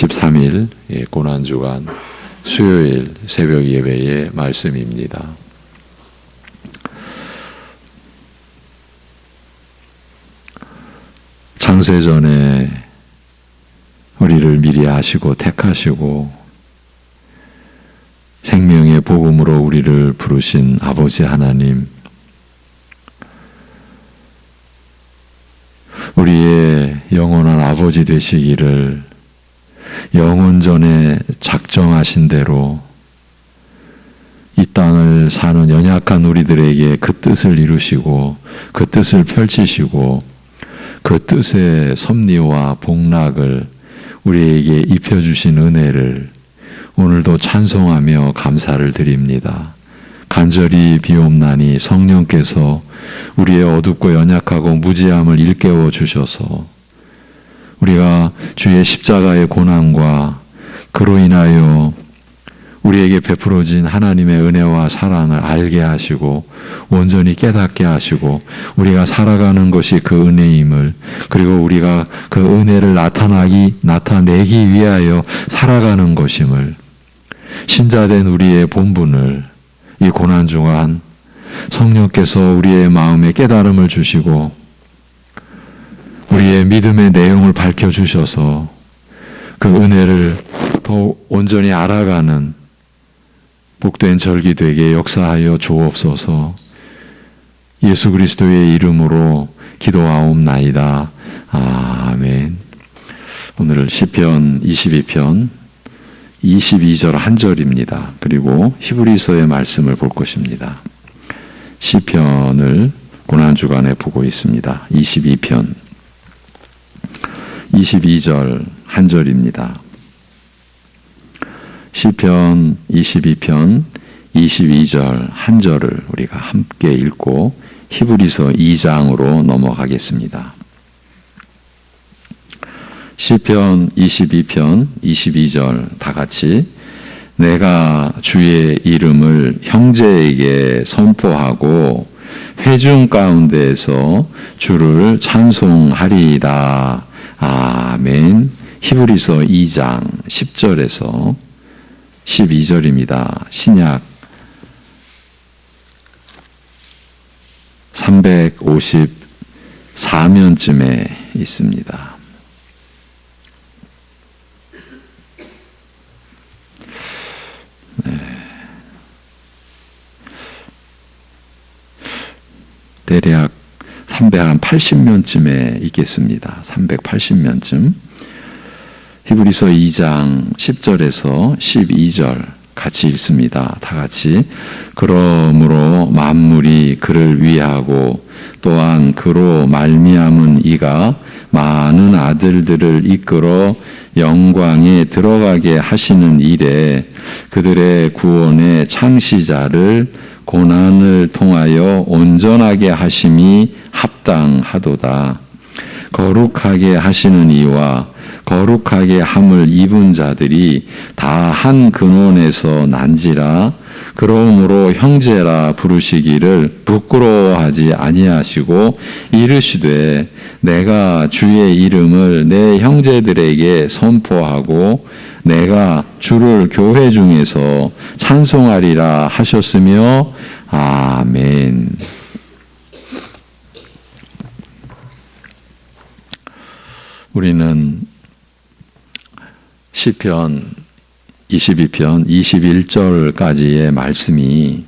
13일 고난주간 수요일 새벽 예배의 말씀입니다. 창세전에 우리를 미리 아시고 택하시고 생명의 복음으로 우리를 부르신 아버지 하나님, 우리의 영원한 아버지 되시기를 영원전에 작정하신 대로 이 땅을 사는 연약한 우리들에게 그 뜻을 이루시고 그 뜻을 펼치시고 그 뜻의 섭리와 복락을 우리에게 입혀주신 은혜를 오늘도 찬송하며 감사를 드립니다. 간절히 비옵나니 성령께서 우리의 어둡고 연약하고 무지함을 일깨워 주셔서 우리가 주의 십자가의 고난과 그로 인하여 우리에게 베풀어진 하나님의 은혜와 사랑을 알게 하시고 온전히 깨닫게 하시고 우리가 살아가는 것이 그 은혜임을, 그리고 우리가 그 은혜를 나타내기 위하여 살아가는 것임을, 신자된 우리의 본분을 이 고난주간 성령께서 우리의 마음에 깨달음을 주시고 우리의 믿음의 내용을 밝혀주셔서 그 은혜를 더 온전히 알아가는 복된 절기 되게 역사하여 주옵소서. 예수 그리스도의 이름으로 기도하옵나이다. 아멘. 오늘 시편 22편 22절 한 절입니다. 그리고 히브리서의 말씀을 볼 것입니다. 시편을 고난주간에 보고 있습니다. 22편 22절 한 절입니다. 시편 22편 22절 한 절을 우리가 함께 읽고 히브리서 2장으로 넘어가겠습니다. 시편 22편 22절 다 같이 내가 주의 이름을 형제에게 선포하고 회중 가운데에서 주를 찬송하리이다. 아멘. 히브리서 2장 10절에서 12절입니다. 신약 354면쯤에 있습니다. 네. 대략 380면쯤에 있겠습니다. 380면쯤. 히브리서 2장 10절에서 12절 같이 읽습니다. 다 같이. 그러므로 만물이 그를 위하고 또한 그로 말미암은 이가 많은 아들들을 이끌어 영광에 들어가게 하시는 일에 그들의 구원의 창시자를 고난을 통하여 온전하게 하심이 합당하도다. 거룩하게 하시는 이와 거룩하게 함을 입은 자들이 다 한 근원에서 난지라. 그러므로 형제라 부르시기를 부끄러워하지 아니하시고 이르시되 내가 주의 이름을 내 형제들에게 선포하고 내가 주를 교회 중에서 찬송하리라 하셨으며 아멘. 우리는 시편 22편 21절까지의 말씀이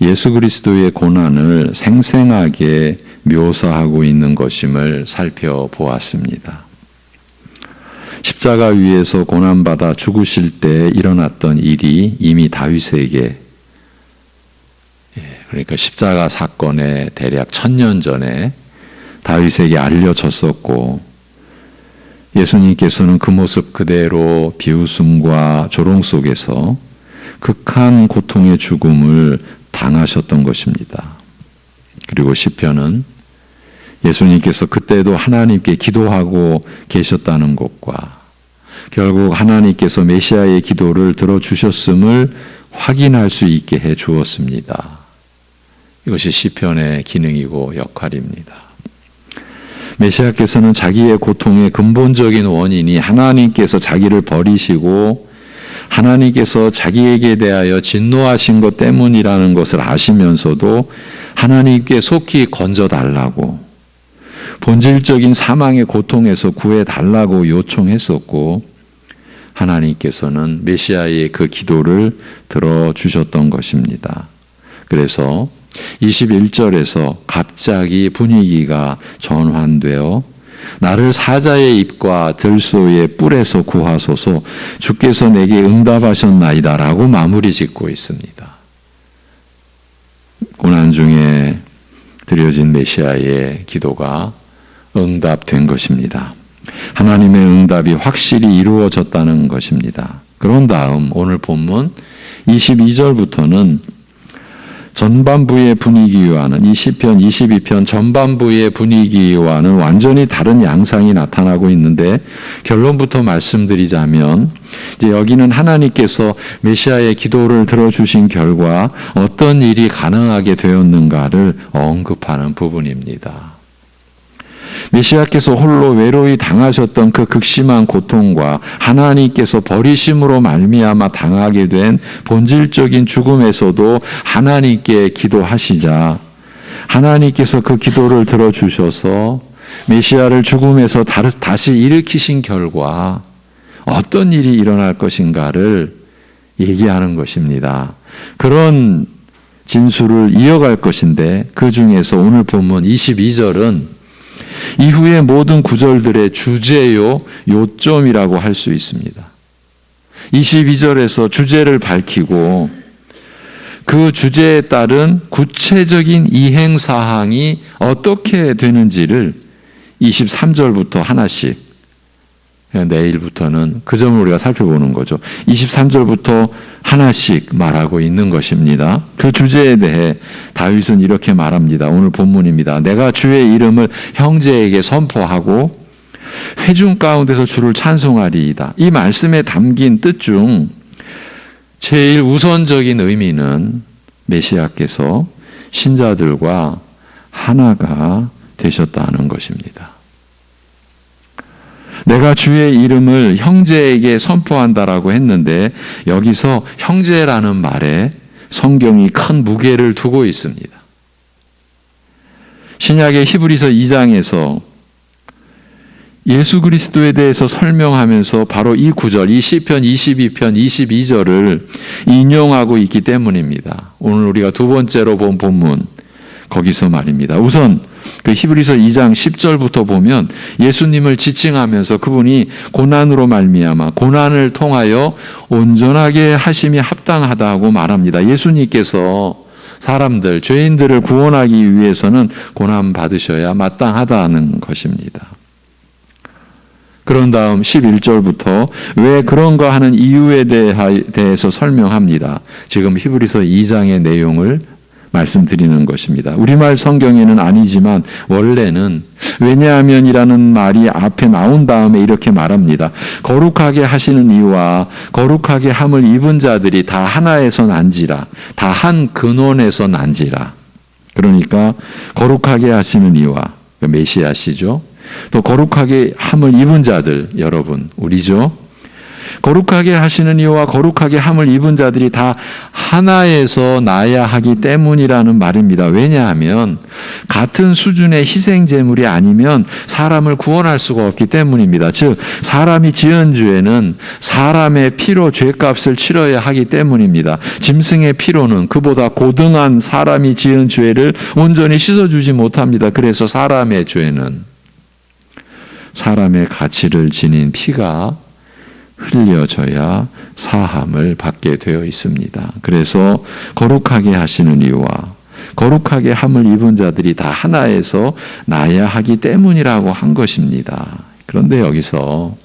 예수 그리스도의 고난을 생생하게 묘사하고 있는 것임을 살펴보았습니다. 십자가 위에서 고난받아 죽으실 때 일어났던 일이 이미 다윗에게, 그러니까 십자가 사건의 대략 1000년 전에 다윗에게 알려졌었고, 예수님께서는 그 모습 그대로 비웃음과 조롱 속에서 극한 고통의 죽음을 당하셨던 것입니다. 그리고 시편은 예수님께서 그때도 하나님께 기도하고 계셨다는 것과 결국 하나님께서 메시아의 기도를 들어주셨음을 확인할 수 있게 해 주었습니다. 이것이 시편의 기능이고 역할입니다. 메시아께서는 자기의 고통의 근본적인 원인이 하나님께서 자기를 버리시고 하나님께서 자기에게 대하여 진노하신 것 때문이라는 것을 아시면서도 하나님께 속히 건져달라고, 본질적인 사망의 고통에서 구해달라고 요청했었고, 하나님께서는 메시아의 그 기도를 들어주셨던 것입니다. 그래서 21절에서 갑자기 분위기가 전환되어 나를 사자의 입과 들소의 뿔에서 구하소서, 주께서 내게 응답하셨나이다 라고 마무리 짓고 있습니다. 고난 중에 드려진 메시아의 기도가 응답된 것입니다. 하나님의 응답이 확실히 이루어졌다는 것입니다. 그런 다음 오늘 본문 22절부터는 전반부의 분위기와는, 이 시편 22편 전반부의 분위기와는 완전히 다른 양상이 나타나고 있는데, 결론부터 말씀드리자면 이제 여기는 하나님께서 메시아의 기도를 들어주신 결과 어떤 일이 가능하게 되었는가를 언급하는 부분입니다. 메시아께서 홀로 외로이 당하셨던 그 극심한 고통과 하나님께서 버리심으로 말미암아 당하게 된 본질적인 죽음에서도 하나님께 기도하시자 하나님께서 그 기도를 들어주셔서 메시아를 죽음에서 다시 일으키신 결과 어떤 일이 일어날 것인가를 얘기하는 것입니다. 그런 진술을 이어갈 것인데, 그 중에서 오늘 본문 22절은 이후의 모든 구절들의 주제요, 요점이라고 할 수 있습니다. 22절에서 주제를 밝히고 그 주제에 따른 구체적인 이행사항이 어떻게 되는지를 23절부터 하나씩, 내일부터는 그 점을 우리가 살펴보는 거죠. 23절부터 하나씩 말하고 있는 것입니다. 그 주제에 대해 다윗은 이렇게 말합니다. 오늘 본문입니다. 내가 주의 이름을 형제에게 선포하고 회중 가운데서 주를 찬송하리이다. 이 말씀에 담긴 뜻 중 제일 우선적인 의미는 메시아께서 신자들과 하나가 되셨다는 것입니다. 내가 주의 이름을 형제에게 선포한다라고 했는데, 여기서 형제라는 말에 성경이 큰 무게를 두고 있습니다. 신약의 히브리서 2장에서 예수 그리스도에 대해서 설명하면서 바로 이 구절, 이 시편 22편 22절을 인용하고 있기 때문입니다. 오늘 우리가 두 번째로 본 본문, 거기서 말입니다. 우선 그 히브리서 2장 10절부터 보면 예수님을 지칭하면서 그분이 고난으로 말미암아 고난을 통하여 온전하게 하심이 합당하다고 말합니다. 예수님께서 사람들, 죄인들을 구원하기 위해서는 고난 받으셔야 마땅하다는 것입니다. 그런 다음 11절부터 왜 그런가 하는 이유에 대해서 설명합니다. 지금 히브리서 2장의 내용을 말씀드리는 것입니다. 우리말 성경에는 아니지만 원래는 왜냐하면이라는 말이 앞에 나온 다음에 이렇게 말합니다. 거룩하게 하시는 이와 거룩하게 함을 입은 자들이 다 하나에서 난지라, 다 한 근원에서 난지라. 그러니까 거룩하게 하시는 이와, 메시아시죠. 또 거룩하게 함을 입은 자들, 여러분, 우리죠. 거룩하게 하시는 이와 거룩하게 함을 입은 자들이 다 하나에서 나야 하기 때문이라는 말입니다. 왜냐하면 같은 수준의 희생 제물이 아니면 사람을 구원할 수가 없기 때문입니다. 즉 사람이 지은 죄는 사람의 피로 죄값을 치러야 하기 때문입니다. 짐승의 피로는 그보다 고등한 사람이 지은 죄를 온전히 씻어주지 못합니다. 그래서 사람의 죄는 사람의 가치를 지닌 피가 흘려져야 사함을 받게 되어 있습니다. 그래서 거룩하게 하시는 이와 거룩하게 함을 입은 자들이 다 하나에서 나야 하기 때문이라고 한 것입니다. 그런데 여기서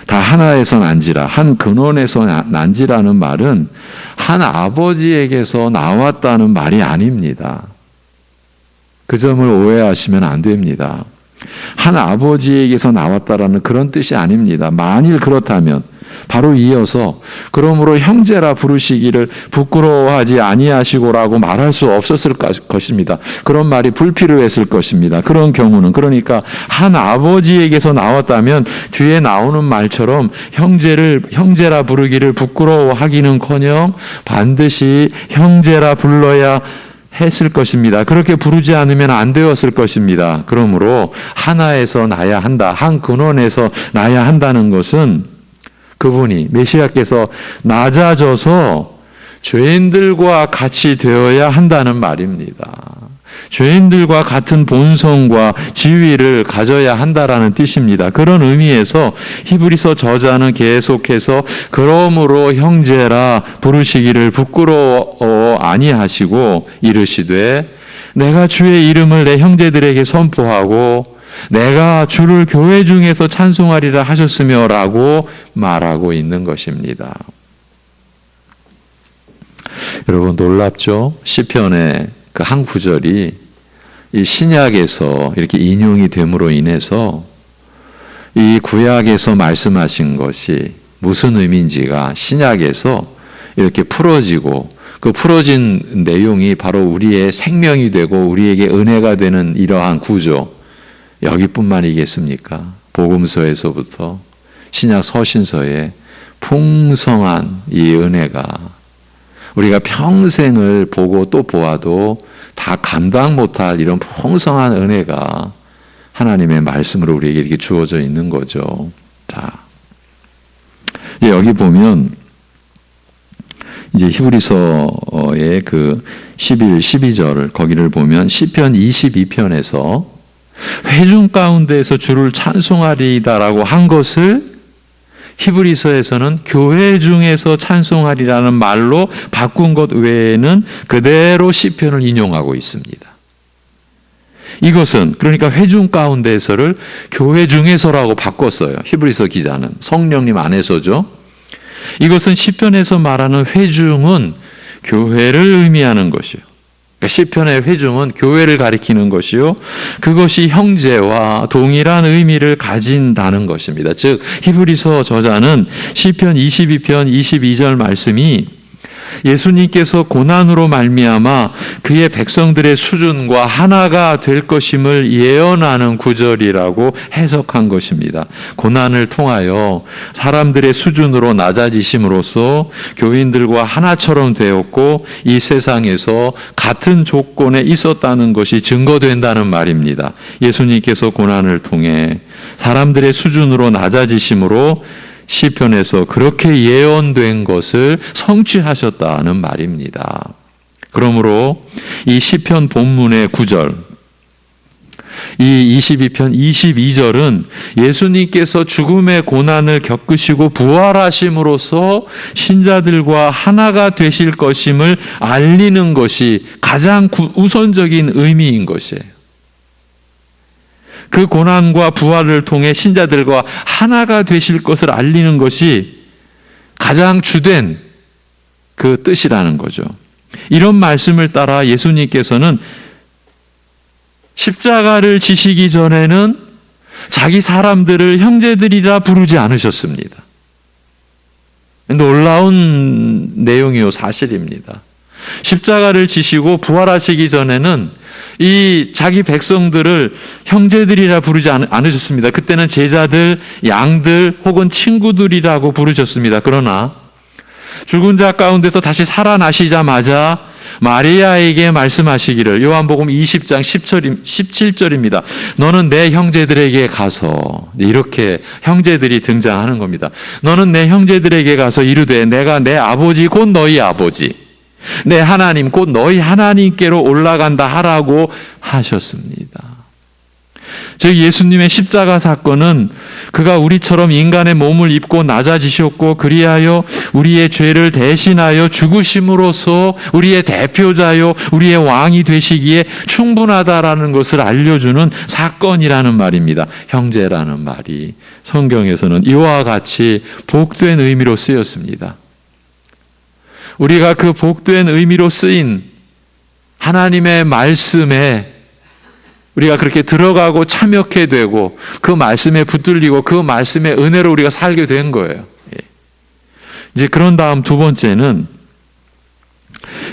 다 하나에서 난지라, 한 근원에서 난지라는 말은 한 아버지에게서 나왔다는 말이 아닙니다. 그 점을 오해하시면 안 됩니다. 한 아버지에게서 나왔다라는 그런 뜻이 아닙니다. 만일 그렇다면 바로 이어서 그러므로 형제라 부르시기를 부끄러워하지 아니하시고라고 말할 수 없었을 것입니다. 그런 말이 불필요했을 것입니다. 그런 경우는 그러니까 한 아버지에게서 나왔다면 뒤에 나오는 말처럼 형제라 부르기를 부끄러워하기는커녕 반드시 형제라 불러야 했을 것입니다. 그렇게 부르지 않으면 안 되었을 것입니다. 그러므로 하나에서 나야 한다. 한 근원에서 나야 한다는 것은 그분이 메시아께서 낮아져서 죄인들과 같이 되어야 한다는 말입니다. 죄인들과 같은 본성과 지위를 가져야 한다라는 뜻입니다. 그런 의미에서 히브리서 저자는 계속해서 그러므로 형제라 부르시기를 부끄러워 아니하시고 이르시되 내가 주의 이름을 내 형제들에게 선포하고 내가 주를 교회 중에서 찬송하리라 하셨으며 라고 말하고 있는 것입니다. 여러분 놀랍죠? 시편의 그 한 구절이 이 신약에서 이렇게 인용이 됨으로 인해서 이 구약에서 말씀하신 것이 무슨 의미인지가 신약에서 이렇게 풀어지고 그 풀어진 내용이 바로 우리의 생명이 되고 우리에게 은혜가 되는 이러한 구조, 여기뿐만이겠습니까? 복음서에서부터 신약 서신서에 풍성한 이 은혜가 우리가 평생을 보고 또 보아도 다 감당 못할 이런 풍성한 은혜가 하나님의 말씀으로 우리에게 이렇게 주어져 있는 거죠. 자, 여기 보면 이제 히브리서의 그 11, 12절 거기를 보면 시편 22편에서 회중 가운데에서 주를 찬송하리이다라고 한 것을 히브리서에서는 교회 중에서 찬송하리라는 말로 바꾼 것 외에는 그대로 시편을 인용하고 있습니다. 이것은 그러니까 회중 가운데에서를 교회 중에서라고 바꿨어요. 히브리서 기자는 성령님 안에서죠. 이것은 시편에서 말하는 회중은 교회를 의미하는 것이요. 시편의 회중은 교회를 가리키는 것이요. 그것이 형제와 동일한 의미를 가진다는 것입니다. 즉 히브리서 저자는 시편 22편 22절 말씀이 예수님께서 고난으로 말미암아 그의 백성들의 수준과 하나가 될 것임을 예언하는 구절이라고 해석한 것입니다. 고난을 통하여 사람들의 수준으로 낮아지심으로써 교인들과 하나처럼 되었고 이 세상에서 같은 조건에 있었다는 것이 증거된다는 말입니다. 예수님께서 고난을 통해 사람들의 수준으로 낮아지심으로 시편에서 그렇게 예언된 것을 성취하셨다는 말입니다. 그러므로 이 시편 본문의 9절, 이 22편 22절은 예수님께서 죽음의 고난을 겪으시고 부활하심으로써 신자들과 하나가 되실 것임을 알리는 것이 가장 우선적인 의미인 것이에요. 그 고난과 부활을 통해 신자들과 하나가 되실 것을 알리는 것이 가장 주된 그 뜻이라는 거죠. 이런 말씀을 따라 예수님께서는 십자가를 지시기 전에는 자기 사람들을 형제들이라 부르지 않으셨습니다. 놀라운 내용이요 사실입니다. 십자가를 지시고 부활하시기 전에는 이 자기 백성들을 형제들이라 부르지 않으셨습니다. 그때는 제자들, 양들 혹은 친구들이라고 부르셨습니다. 그러나 죽은 자 가운데서 다시 살아나시자마자 마리아에게 말씀하시기를 요한복음 20장 17절입니다. 너는 내 형제들에게 가서 이렇게 형제들이 등장하는 겁니다. 너는 내 형제들에게 가서 이르되 내가 내 아버지 곧 너희 아버지 내 하나님 곧 너희 하나님께로 올라간다 하라고 하셨습니다. 즉 예수님의 십자가 사건은 그가 우리처럼 인간의 몸을 입고 낮아지셨고 그리하여 우리의 죄를 대신하여 죽으심으로써 우리의 대표자요 우리의 왕이 되시기에 충분하다라는 것을 알려주는 사건이라는 말입니다. 형제라는 말이 성경에서는 이와 같이 복된 의미로 쓰였습니다. 우리가 그 복된 의미로 쓰인 하나님의 말씀에 우리가 그렇게 들어가고 참여하게 되고 그 말씀에 붙들리고 그 말씀의 은혜로 우리가 살게 된 거예요. 이제 그런 다음 두 번째는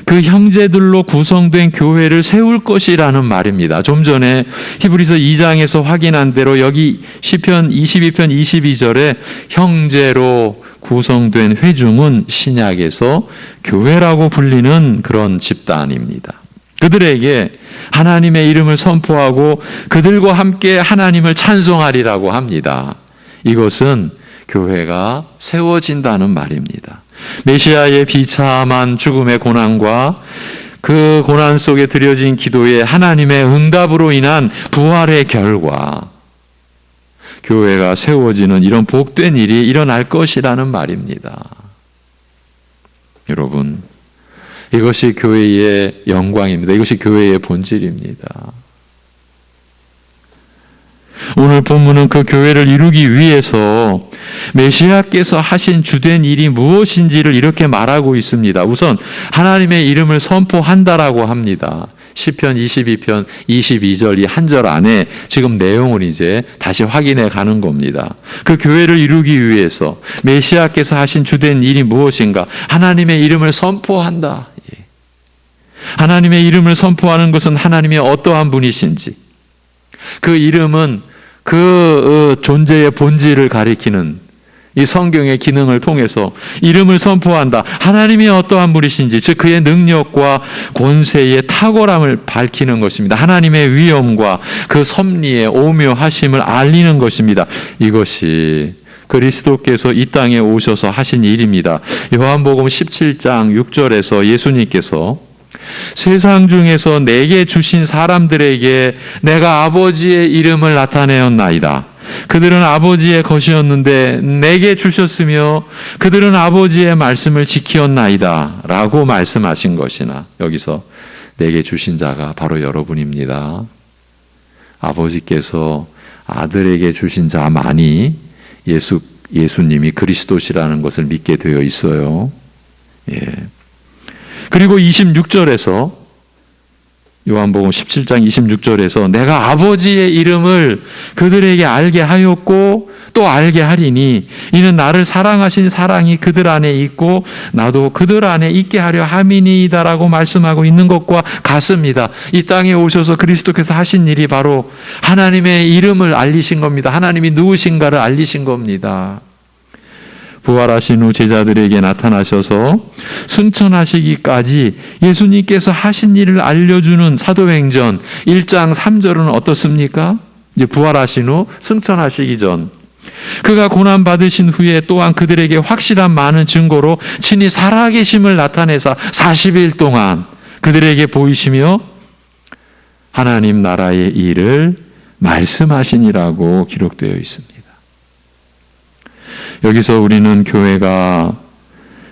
그 형제들로 구성된 교회를 세울 것이라는 말입니다. 좀 전에 히브리서 2장에서 확인한 대로 여기 시편 22편 22절에 형제로 구성된 회중은 신약에서 교회라고 불리는 그런 집단입니다. 그들에게 하나님의 이름을 선포하고 그들과 함께 하나님을 찬송하리라고 합니다. 이것은 교회가 세워진다는 말입니다. 메시아의 비참한 죽음의 고난과 그 고난 속에 드려진 기도에 하나님의 응답으로 인한 부활의 결과, 교회가 세워지는 이런 복된 일이 일어날 것이라는 말입니다. 여러분, 이것이 교회의 영광입니다. 이것이 교회의 본질입니다. 오늘 본문은 그 교회를 이루기 위해서 메시아께서 하신 주된 일이 무엇인지를 이렇게 말하고 있습니다. 우선 하나님의 이름을 선포한다라고 합니다. 시편 22편 22절 이 한 절 안에 지금 내용을 이제 다시 확인해 가는 겁니다. 그 교회를 이루기 위해서 메시아께서 하신 주된 일이 무엇인가? 하나님의 이름을 선포한다. 하나님의 이름을 선포하는 것은 하나님의 어떠한 분이신지, 그 이름은 그 존재의 본질을 가리키는 이 성경의 기능을 통해서 이름을 선포한다. 하나님이 어떠한 분이신지, 즉 그의 능력과 권세의 탁월함을 밝히는 것입니다. 하나님의 위엄과 그 섭리의 오묘하심을 알리는 것입니다. 이것이 그리스도께서 이 땅에 오셔서 하신 일입니다. 요한복음 17장 6절에서 예수님께서 세상 중에서 내게 주신 사람들에게 내가 아버지의 이름을 나타내었나이다. 그들은 아버지의 것이었는데 내게 주셨으며 그들은 아버지의 말씀을 지키었나이다 라고 말씀하신 것이나, 여기서 내게 주신 자가 바로 여러분입니다. 아버지께서 아들에게 주신 자만이 예수님이 그리스도시라는 것을 믿게 되어 있어요. 예. 그리고 26절에서, 요한복음 17장 26절에서 내가 아버지의 이름을 그들에게 알게 하였고 또 알게 하리니 이는 나를 사랑하신 사랑이 그들 안에 있고 나도 그들 안에 있게 하려 함이니이다라고 말씀하고 있는 것과 같습니다. 이 땅에 오셔서 그리스도께서 하신 일이 바로 하나님의 이름을 알리신 겁니다. 하나님이 누구신가를 알리신 겁니다. 부활하신 후 제자들에게 나타나셔서 승천하시기까지 예수님께서 하신 일을 알려주는 사도행전 1장 3절은 어떻습니까? 이제 부활하신 후 승천하시기 전 그가 고난받으신 후에 또한 그들에게 확실한 많은 증거로 친히 살아계심을 나타내사 40일 동안 그들에게 보이시며 하나님 나라의 일을 말씀하시니라고 기록되어 있습니다. 여기서 우리는 교회가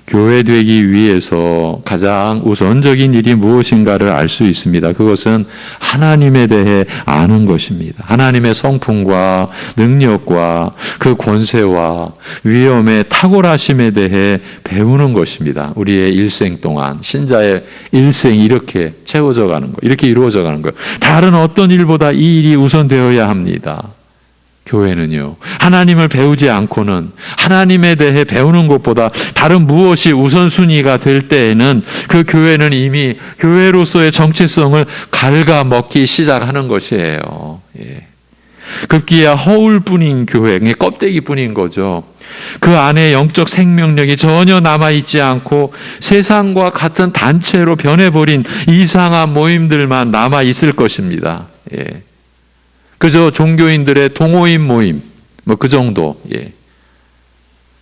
교회되기 위해서 가장 우선적인 일이 무엇인가를 알 수 있습니다. 그것은 하나님에 대해 아는 것입니다. 하나님의 성품과 능력과 그 권세와 위엄의 탁월하심에 대해 배우는 것입니다. 우리의 일생 동안 신자의 일생이 이렇게 채워져 가는 거, 이렇게 이루어져 가는 거예요. 다른 어떤 일보다 이 일이 우선되어야 합니다. 교회는요, 하나님을 배우지 않고는, 하나님에 대해 배우는 것보다 다른 무엇이 우선순위가 될 때에는 그 교회는 이미 교회로서의 정체성을 갉아먹기 시작하는 것이에요. 예. 급기야 허울뿐인 교회, 껍데기뿐인 거죠. 그 안에 영적 생명력이 전혀 남아있지 않고 세상과 같은 단체로 변해버린 이상한 모임들만 남아있을 것입니다. 예. 그저 종교인들의 동호인 모임, 뭐 그 정도. 예.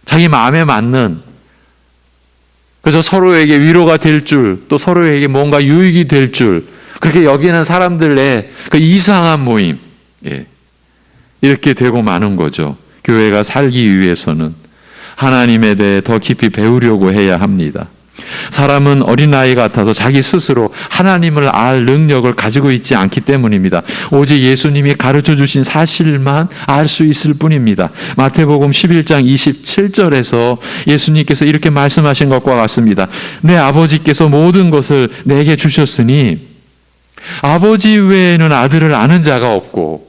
자기 마음에 맞는, 그저 서로에게 위로가 될 줄, 또 서로에게 뭔가 유익이 될 줄, 그렇게 여기는 사람들의 그 이상한 모임. 예. 이렇게 되고 마는 거죠. 교회가 살기 위해서는 하나님에 대해 더 깊이 배우려고 해야 합니다. 사람은 어린아이 같아서 자기 스스로 하나님을 알 능력을 가지고 있지 않기 때문입니다. 오직 예수님이 가르쳐 주신 사실만 알 수 있을 뿐입니다. 마태복음 11장 27절에서 예수님께서 이렇게 말씀하신 것과 같습니다. 내 아버지께서 모든 것을 내게 주셨으니 아버지 외에는 아들을 아는 자가 없고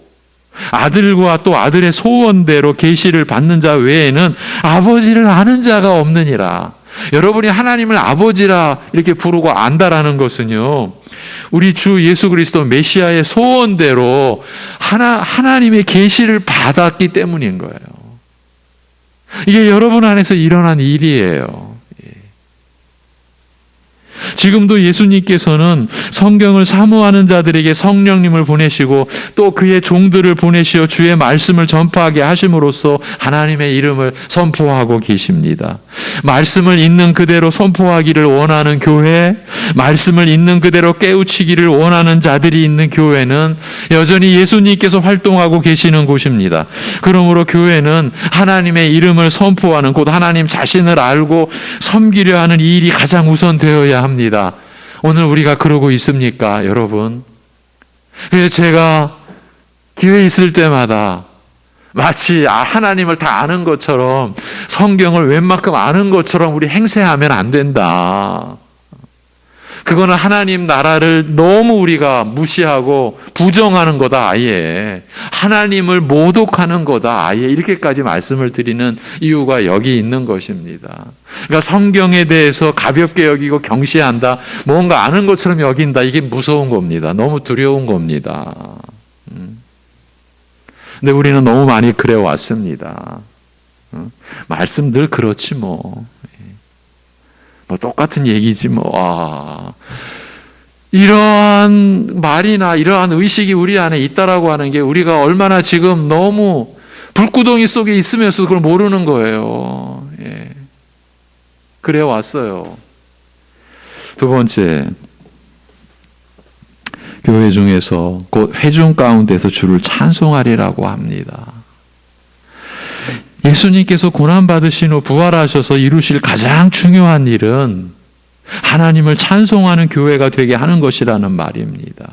아들과 또 아들의 소원대로 계시를 받는 자 외에는 아버지를 아는 자가 없느니라. 여러분이 하나님을 아버지라 이렇게 부르고 안다라는 것은요, 우리 주 예수 그리스도 메시아의 소원대로 하나님의 계시를 받았기 때문인 거예요. 이게 여러분 안에서 일어난 일이에요. 지금도 예수님께서는 성경을 사모하는 자들에게 성령님을 보내시고 또 그의 종들을 보내시어 주의 말씀을 전파하게 하심으로써 하나님의 이름을 선포하고 계십니다. 말씀을 있는 그대로 선포하기를 원하는 교회, 말씀을 있는 그대로 깨우치기를 원하는 자들이 있는 교회는 여전히 예수님께서 활동하고 계시는 곳입니다. 그러므로 교회는 하나님의 이름을 선포하는, 곧 하나님 자신을 알고 섬기려 하는 이 일이 가장 우선되어야 합니다. 오늘 우리가 그러고 있습니까, 여러분? 그래서 제가 기회 있을 때마다 마치 하나님을 다 아는 것처럼, 성경을 웬만큼 아는 것처럼 우리 행세하면 안 된다. 그거는 하나님 나라를 너무 우리가 무시하고 부정하는 거다, 아예. 하나님을 모독하는 거다, 아예. 이렇게까지 말씀을 드리는 이유가 여기 있는 것입니다. 그러니까 성경에 대해서 가볍게 여기고 경시한다, 뭔가 아는 것처럼 여긴다, 이게 무서운 겁니다. 너무 두려운 겁니다. 근데 우리는 너무 많이 그래 왔습니다. 말씀 늘 그렇지 뭐 똑같은 얘기지 뭐. 이러한 말이나 이러한 의식이 우리 안에 있다라고 하는 게 우리가 얼마나 지금 너무 불구덩이 속에 있으면서 그걸 모르는 거예요. 그래 왔어요. 두 번째, 교회 중에서 곧 회중 가운데서 주를 찬송하리라고 합니다. 예수님께서 고난받으신 후 부활하셔서 이루실 가장 중요한 일은 하나님을 찬송하는 교회가 되게 하는 것이라는 말입니다.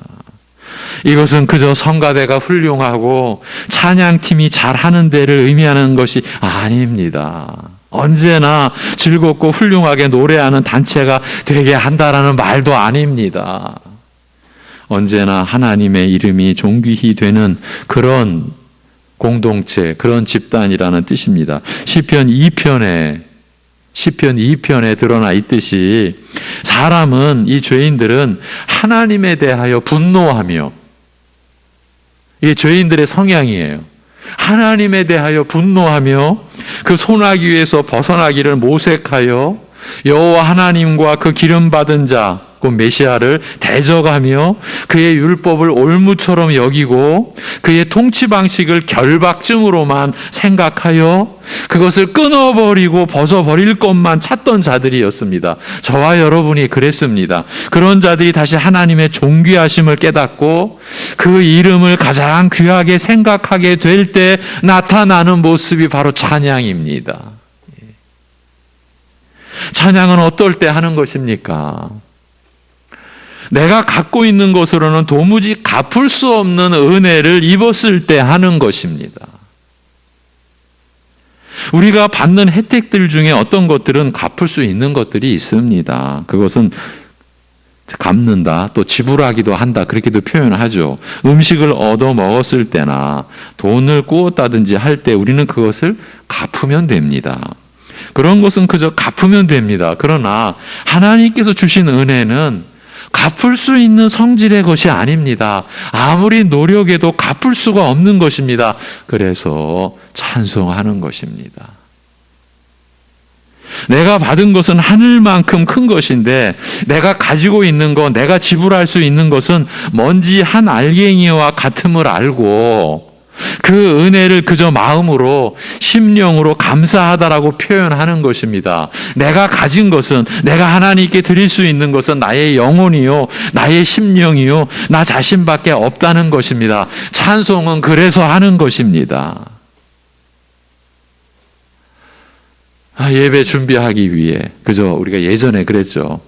이것은 그저 성가대가 훌륭하고 찬양팀이 잘하는 데를 의미하는 것이 아닙니다. 언제나 즐겁고 훌륭하게 노래하는 단체가 되게 한다라는 말도 아닙니다. 언제나 하나님의 이름이 존귀히 되는 그런 공동체, 그런 집단이라는 뜻입니다. 시편 2편에 드러나 있듯이 사람은, 이 죄인들은 하나님에 대하여 분노하며, 이게 죄인들의 성향이에요. 하나님에 대하여 분노하며 그 소나기에서 벗어나기를 모색하여 여호와 하나님과 그 기름 받은 자, 그 메시아를 대적하며 그의 율법을 올무처럼 여기고 그의 통치 방식을 결박증으로만 생각하여 그것을 끊어버리고 벗어버릴 것만 찾던 자들이었습니다. 저와 여러분이 그랬습니다. 그런 자들이 다시 하나님의 존귀하심을 깨닫고 그 이름을 가장 귀하게 생각하게 될 때 나타나는 모습이 바로 찬양입니다. 찬양은 어떨 때 하는 것입니까? 내가 갖고 있는 것으로는 도무지 갚을 수 없는 은혜를 입었을 때 하는 것입니다. 우리가 받는 혜택들 중에 어떤 것들은 갚을 수 있는 것들이 있습니다. 그것은 갚는다, 또 지불하기도 한다, 그렇게도 표현하죠. 음식을 얻어 먹었을 때나 돈을 꾸었다든지 할 때 우리는 그것을 갚으면 됩니다. 그런 것은 그저 갚으면 됩니다. 그러나 하나님께서 주신 은혜는 갚을 수 있는 성질의 것이 아닙니다. 아무리 노력해도 갚을 수가 없는 것입니다. 그래서 찬송하는 것입니다. 내가 받은 것은 하늘만큼 큰 것인데 내가 가지고 있는 것, 내가 지불할 수 있는 것은 먼지 한 알갱이와 같음을 알고 그 은혜를 그저 마음으로, 심령으로 감사하다라고 표현하는 것입니다. 내가 가진 것은, 내가 하나님께 드릴 수 있는 것은 나의 영혼이요, 나의 심령이요, 나 자신밖에 없다는 것입니다. 찬송은 그래서 하는 것입니다. 예배 준비하기 위해, 그죠? 우리가 예전에 그랬죠.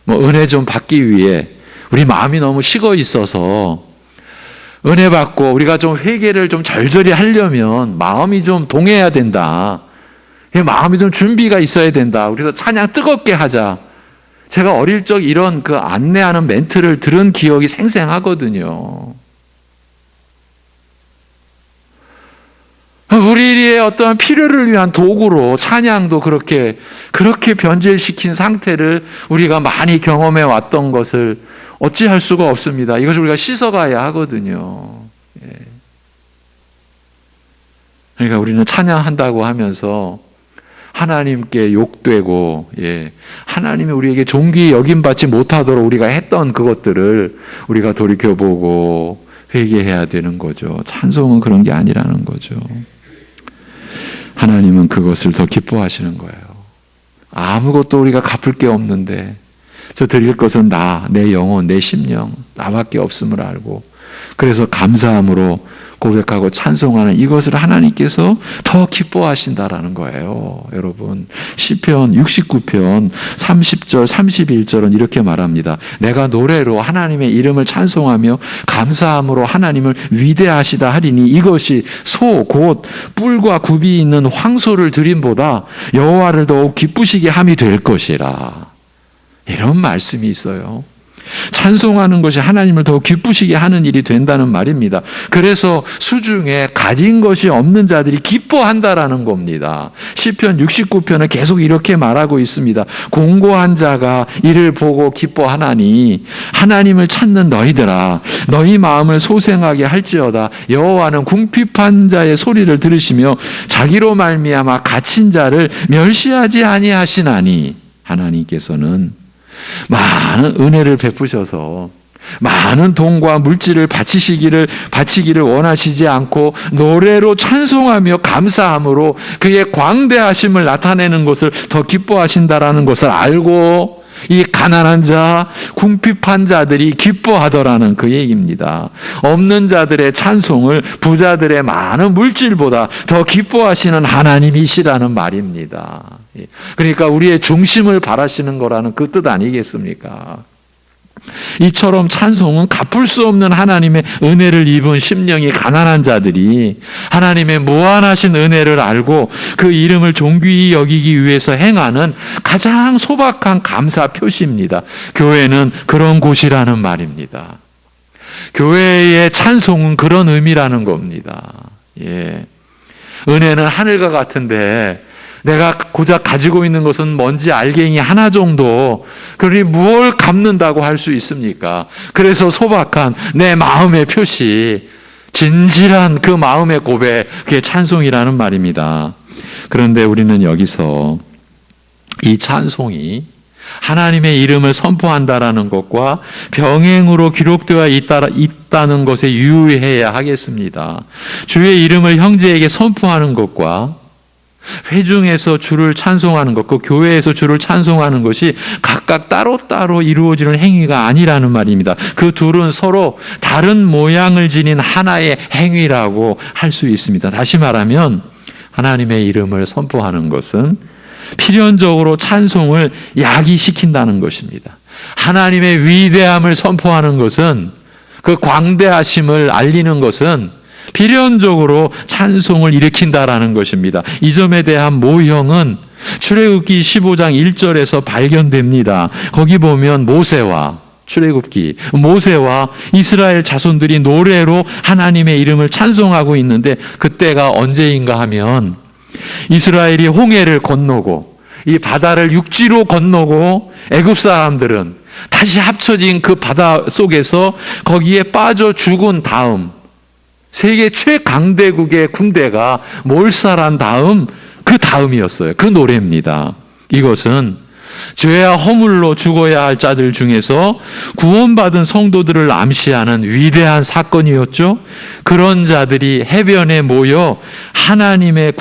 은혜 좀 받기 위해 우리 마음이 너무 식어 있어서 은혜 받고 우리가 좀 회개를 좀 절절히 하려면 마음이 좀 동해야 된다. 마음이 좀 준비가 있어야 된다. 그래서 찬양 뜨겁게 하자. 제가 어릴 적 이런 그 안내하는 멘트를 들은 기억이 생생하거든요. 우리의 어떠한 필요를 위한 도구로 찬양도 그렇게 변질시킨 상태를 우리가 많이 경험해 왔던 것을 어찌할 수가 없습니다. 이것을 우리가 씻어가야 하거든요. 그러니까 우리는 찬양한다고 하면서 하나님께 욕되고, 하나님이 우리에게 존귀 여김받지 못하도록 우리가 했던 그것들을 우리가 돌이켜보고 회개해야 되는 거죠. 찬송은 그런 게 아니라는 거죠. 하나님은 그것을 더 기뻐하시는 거예요. 아무것도 우리가 갚을 게 없는데 저 드릴 것은 내 영혼, 내 심령, 나밖에 없음을 알고, 그래서 감사함으로 고백하고 찬송하는 이것을 하나님께서 더 기뻐하신다라는 거예요. 여러분, 시편 69편 30절 31절은 이렇게 말합니다. 내가 노래로 하나님의 이름을 찬송하며 감사함으로 하나님을 위대하시다 하리니 이것이 소 곧 뿔과 굽이 있는 황소를 드림보다 여호와를 더욱 기쁘시게 함이 될 것이라. 이런 말씀이 있어요. 찬송하는 것이 하나님을 더욱 기쁘시게 하는 일이 된다는 말입니다. 그래서 수중에 가진 것이 없는 자들이 기뻐한다라는 겁니다. 시편 69편은 계속 이렇게 말하고 있습니다. 공고한 자가 이를 보고 기뻐하나니 하나님을 찾는 너희들아, 너희 마음을 소생하게 할지어다. 여호와는 궁핍한 자의 소리를 들으시며 자기로 말미암아 갇힌 자를 멸시하지 아니하시나니. 하나님께서는 많은 은혜를 베푸셔서 많은 돈과 물질을 바치기를 원하시지 않고 노래로 찬송하며 감사함으로 그의 광대하심을 나타내는 것을 더 기뻐하신다라는 것을 알고 이 가난한 자, 궁핍한 자들이 기뻐하더라는 그 얘기입니다. 없는 자들의 찬송을 부자들의 많은 물질보다 더 기뻐하시는 하나님이시라는 말입니다. 그러니까 우리의 중심을 바라시는 거라는 그 뜻 아니겠습니까? 이처럼 찬송은 갚을 수 없는 하나님의 은혜를 입은 심령이 가난한 자들이 하나님의 무한하신 은혜를 알고 그 이름을 존귀히 여기기 위해서 행하는 가장 소박한 감사 표시입니다. 교회는 그런 곳이라는 말입니다. 교회의 찬송은 그런 의미라는 겁니다. 은혜는 하늘과 같은데 내가 고작 가지고 있는 것은 뭔지 알갱이 하나 정도, 그러니 무엇을 갚는다고 할 수 있습니까? 그래서 소박한 내 마음의 표시, 진실한 그 마음의 고백, 그게 찬송이라는 말입니다. 그런데 우리는 여기서 이 찬송이 하나님의 이름을 선포한다라는 것과 병행으로 기록되어 있다는 것에 유의해야 하겠습니다. 주의 이름을 형제에게 선포하는 것과 회중에서 주를 찬송하는 것, 그 교회에서 주를 찬송하는 것이 각각 따로따로 이루어지는 행위가 아니라는 말입니다. 그 둘은 서로 다른 모양을 지닌 하나의 행위라고 할 수 있습니다. 다시 말하면 하나님의 이름을 선포하는 것은 필연적으로 찬송을 야기시킨다는 것입니다. 하나님의 위대함을 선포하는 것은, 그 광대하심을 알리는 것은 필연적으로 찬송을 일으킨다라는 것입니다. 이 점에 대한 모형은 출애굽기 15장 1절에서 발견됩니다. 거기 보면 출애굽기 모세와 이스라엘 자손들이 노래로 하나님의 이름을 찬송하고 있는데, 그때가 언제인가 하면 이스라엘이 홍해를 건너고 이 바다를 육지로 건너고 애굽 사람들은 다시 합쳐진 그 바다 속에서 거기에 빠져 죽은 다음 세계 최강대국의 군대가 몰살한 다음, 그 다음이었어요. 그 노래입니다. 이것은 죄와 허물로 죽어야 할 자들 중에서 구원받은 성도들을 암시하는 위대한 사건이었죠. 그런 자들이 해변에 모여 하나님의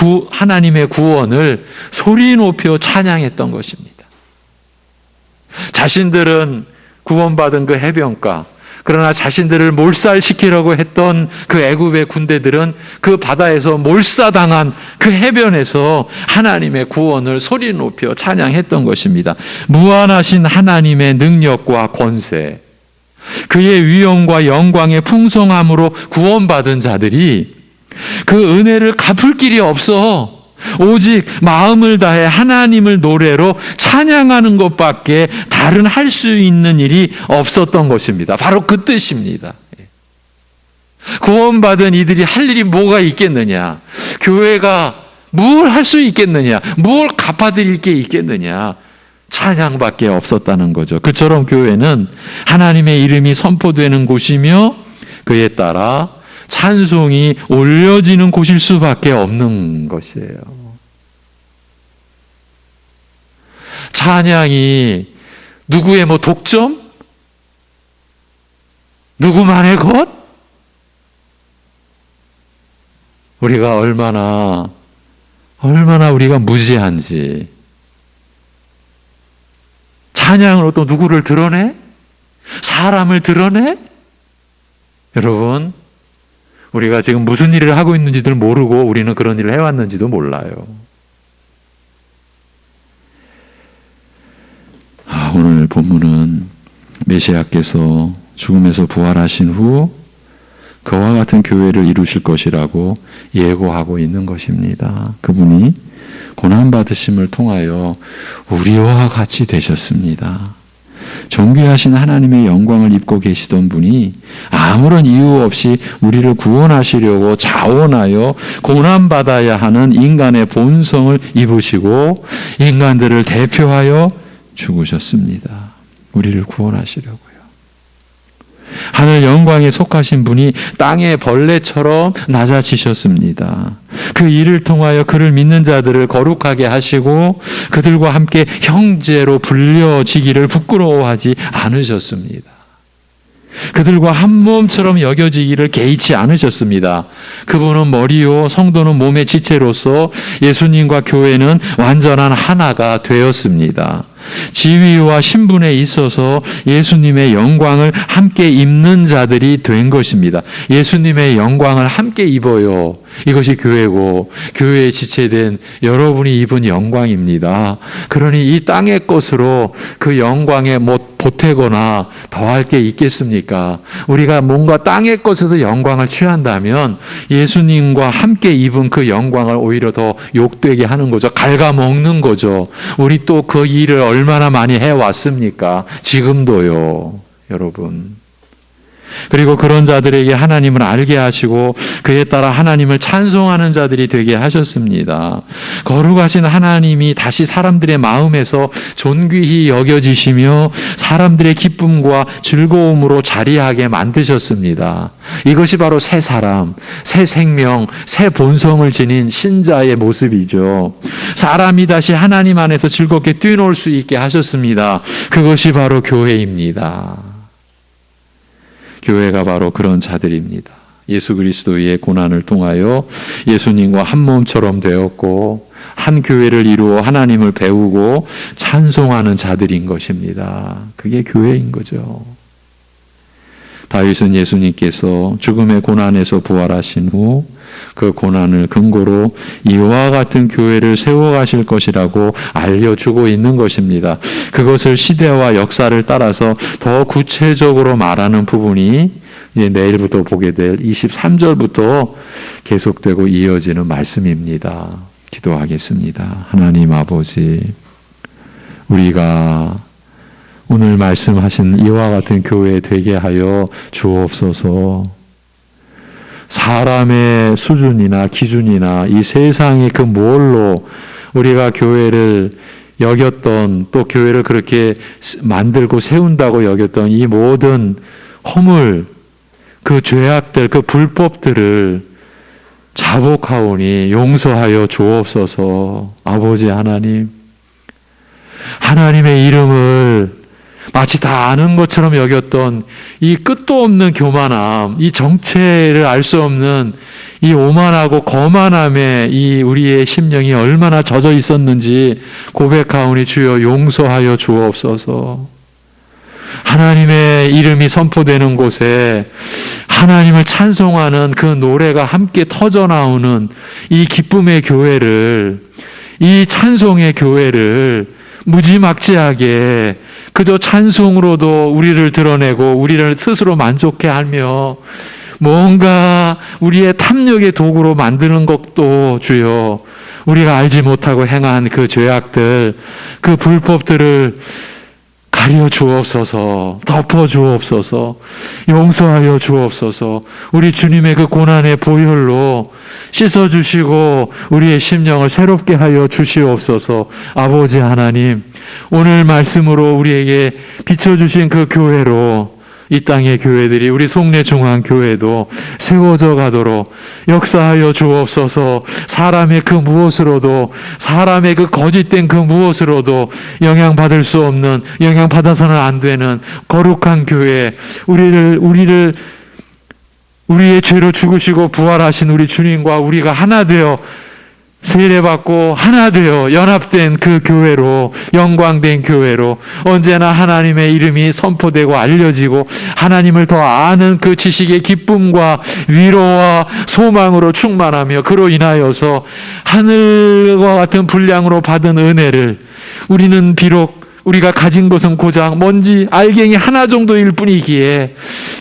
구원을 소리 높여 찬양했던 것입니다. 자신들은 구원받은 그 해변가, 그러나 자신들을 몰살시키려고 했던 그 애굽의 군대들은 그 바다에서 몰사당한 그 해변에서 하나님의 구원을 소리 높여 찬양했던 것입니다. 무한하신 하나님의 능력과 권세, 그의 위엄과 영광의 풍성함으로 구원받은 자들이 그 은혜를 갚을 길이 없어 오직 마음을 다해 하나님을 노래로 찬양하는 것밖에 다른 할 수 있는 일이 없었던 것입니다. 바로 그 뜻입니다. 구원받은 이들이 할 일이 뭐가 있겠느냐? 교회가 뭘 할 수 있겠느냐? 뭘 갚아드릴 게 있겠느냐? 찬양밖에 없었다는 거죠. 그처럼 교회는 하나님의 이름이 선포되는 곳이며 그에 따라 찬송이 올려지는 곳일 수밖에 없는 것이에요. 찬양이 누구의 독점? 누구만의 것? 우리가 얼마나 우리가 무지한지. 찬양으로 또 누구를 드러내? 사람을 드러내? 여러분, 우리가 지금 무슨 일을 하고 있는지도 모르고 우리는 그런 일을 해왔는지도 몰라요. 오늘 본문은 메시아께서 죽음에서 부활하신 후 그와 같은 교회를 이루실 것이라고 예고하고 있는 것입니다. 그분이 고난받으심을 통하여 우리와 같이 되셨습니다. 존귀하신 하나님의 영광을 입고 계시던 분이 아무런 이유 없이 우리를 구원하시려고 자원하여 고난받아야 하는 인간의 본성을 입으시고 인간들을 대표하여 죽으셨습니다. 우리를 구원하시려고요. 하늘 영광에 속하신 분이 땅의 벌레처럼 낮아지셨습니다. 그 일을 통하여 그를 믿는 자들을 거룩하게 하시고 그들과 함께 형제로 불려지기를 부끄러워하지 않으셨습니다. 그들과 한 몸처럼 여겨지기를 개의치 않으셨습니다. 그분은 머리요 성도는 몸의 지체로서 예수님과 교회는 완전한 하나가 되었습니다. 지위와 신분에 있어서 예수님의 영광을 함께 입는 자들이 된 것입니다. 예수님의 영광을 함께 입어요. 이것이 교회고 교회에 지체된 여러분이 입은 영광입니다. 그러니 이 땅의 것으로 그 영광에 보태거나 더할 게 있겠습니까? 우리가 뭔가 땅의 것에서 영광을 취한다면 예수님과 함께 입은 그 영광을 오히려 더 욕되게 하는 거죠. 갉아먹는 거죠. 우리 또 그 일을 얼마나 많이 해왔습니까? 지금도요, 여러분. 그리고 그런 자들에게 하나님을 알게 하시고 그에 따라 하나님을 찬송하는 자들이 되게 하셨습니다. 거룩하신 하나님이 다시 사람들의 마음에서 존귀히 여겨지시며 사람들의 기쁨과 즐거움으로 자리하게 만드셨습니다. 이것이 바로 새 사람, 새 생명, 새 본성을 지닌 신자의 모습이죠. 사람이 다시 하나님 안에서 즐겁게 뛰놀 수 있게 하셨습니다. 그것이 바로 교회입니다. 교회가 바로 그런 자들입니다. 예수 그리스도의 고난을 통하여 예수님과 한 몸처럼 되었고 한 교회를 이루어 하나님을 배우고 찬송하는 자들인 것입니다. 그게 교회인 거죠. 다윗은 예수님께서 죽음의 고난에서 부활하신 후 그 고난을 근거로 이와 같은 교회를 세워가실 것이라고 알려주고 있는 것입니다. 그것을 시대와 역사를 따라서 더 구체적으로 말하는 부분이 이제 내일부터 보게 될 23절부터 계속되고 이어지는 말씀입니다. 기도하겠습니다. 하나님 아버지, 우리가 오늘 말씀하신 이와 같은 교회 되게 하여 주옵소서. 사람의 수준이나 기준이나 이 세상의 그 뭘로 우리가 교회를 여겼던, 또 교회를 그렇게 만들고 세운다고 여겼던 이 모든 허물, 그 죄악들, 그 불법들을 자복하오니 용서하여 주옵소서. 아버지 하나님, 하나님의 이름을 마치 다 아는 것처럼 여겼던 이 끝도 없는 교만함, 이 정체를 알 수 없는 이 오만하고 거만함에 이 우리의 심령이 얼마나 젖어 있었는지 고백하오니 주여 용서하여 주옵소서. 하나님의 이름이 선포되는 곳에 하나님을 찬송하는 그 노래가 함께 터져 나오는 이 기쁨의 교회를, 이 찬송의 교회를 무지막지하게 그저 찬송으로도 우리를 드러내고 우리를 스스로 만족해 하며 뭔가 우리의 탐욕의 도구로 만드는 것도 주여 우리가 알지 못하고 행한 그 죄악들, 그 불법들을 가려 주옵소서, 덮어 주옵소서, 용서하여 주옵소서. 우리 주님의 그 고난의 보혈로 씻어 주시고 우리의 심령을 새롭게 하여 주시옵소서. 아버지 하나님, 오늘 말씀으로 우리에게 비춰주신 그 교회로 이 땅의 교회들이, 우리 송내중앙교회도 세워져 가도록 역사하여 주옵소서. 사람의 그 무엇으로도, 사람의 그 거짓된 그 무엇으로도 영향받을 수 없는, 영향받아서는 안 되는 거룩한 교회, 우리의 죄로 죽으시고 부활하신 우리 주님과 우리가 하나 되어 세례받고 하나 되어 연합된 그 교회로, 영광된 교회로 언제나 하나님의 이름이 선포되고 알려지고 하나님을 더 아는 그 지식의 기쁨과 위로와 소망으로 충만하며, 그로 인하여서 하늘과 같은 분량으로 받은 은혜를 우리는 비록 우리가 가진 것은 고작 먼지 알갱이 하나 정도일 뿐이기에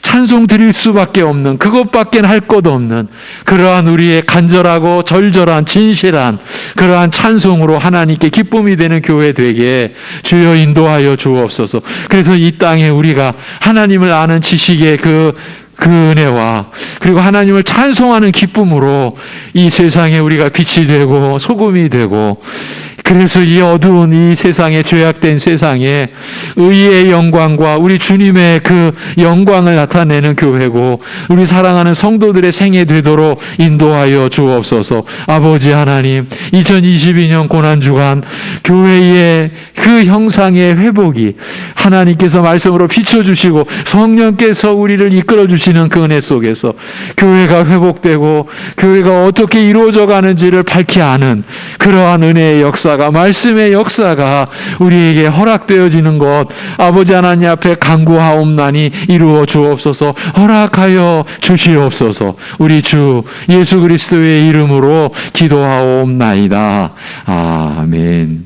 찬송 드릴 수밖에 없는, 그것밖에 할 것 없는 그러한 우리의 간절하고 절절한 진실한 그러한 찬송으로 하나님께 기쁨이 되는 교회 되게 주여 인도하여 주옵소서. 그래서 이 땅에 우리가 하나님을 아는 지식의 그 은혜와 그리고 하나님을 찬송하는 기쁨으로 이 세상에 우리가 빛이 되고 소금이 되고, 그래서 이 어두운 이 세상에, 죄악된 세상에 의의 영광과 우리 주님의 그 영광을 나타내는 교회고 우리 사랑하는 성도들의 생애 되도록 인도하여 주옵소서. 아버지 하나님, 2022년 고난주간 교회의 그 형상의 회복이 하나님께서 말씀으로 비춰주시고 성령께서 우리를 이끌어주시는 그 은혜 속에서 교회가 회복되고 교회가 어떻게 이루어져 가는지를 밝히 아는 그러한 은혜의 역사가, 말씀의 역사가 우리에게 허락되어지는 것 아버지 하나님 앞에 간구하옵나니 이루어 주옵소서. 허락하여 주시옵소서. 우리 주 예수 그리스도의 이름으로 기도하옵나이다. 아멘.